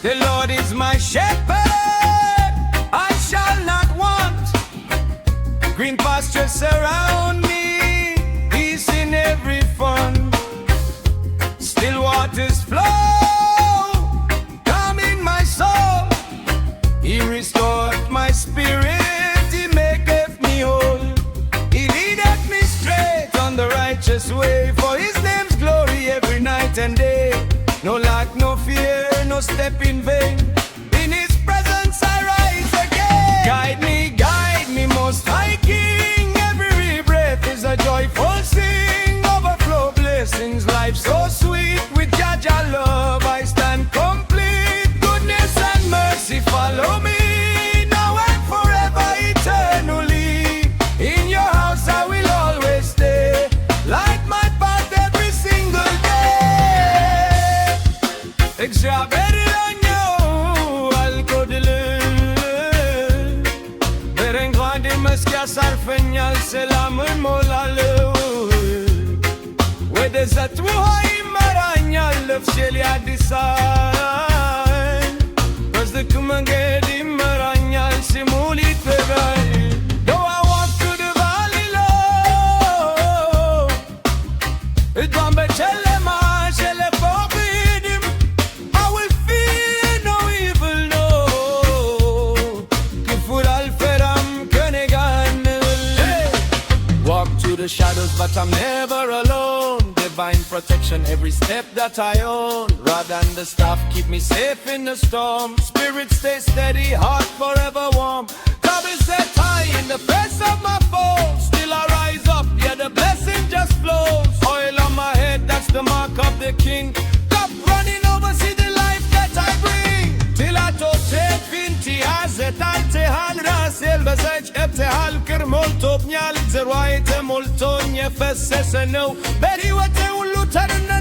The Lord is my shepherd, I shall not want. Green pastures surround me, peace in every fund. Still waters flow, calm in my soul. He restored my spirit, He maketh me whole. He leadeth me straight on the righteous way, for His name's glory every night and day. No lack, no fear, no step in vain. In His presence I rise again. Guide me, Most High King. Every breath is a joyful sing. Overflow blessings, life so sweet. With Jah love I stand complete. Goodness and mercy follow me, now and forever eternally. In your house I will always stay. Light my path every single day. Extraordinary sarfenyal selamın molalı. Ve de zatvuhay maranyal lefşeli adisan. Gözde kumangedi maranyal simulit pegal. Though I walk through the valley low, it don't be chelema chele forbidim. I will fear no evil, no. Kifur alferam könegan. Walk through the shadows, but I'm never alone. Divine protection every step that I own. Rod and the staff keep me safe in the storm. Spirit stay steady, heart forever warm. God is set high in the face of my foes. Still I rise up, yeah, the blessing just flows. Oil on my head, that's the mark of the King. Cup running over, see the life that I bring. Till I tote finti azet alte hal rasel bezaj ebte hal kermol top nyal zerwaite molton yefesse seno beri wate ulutarna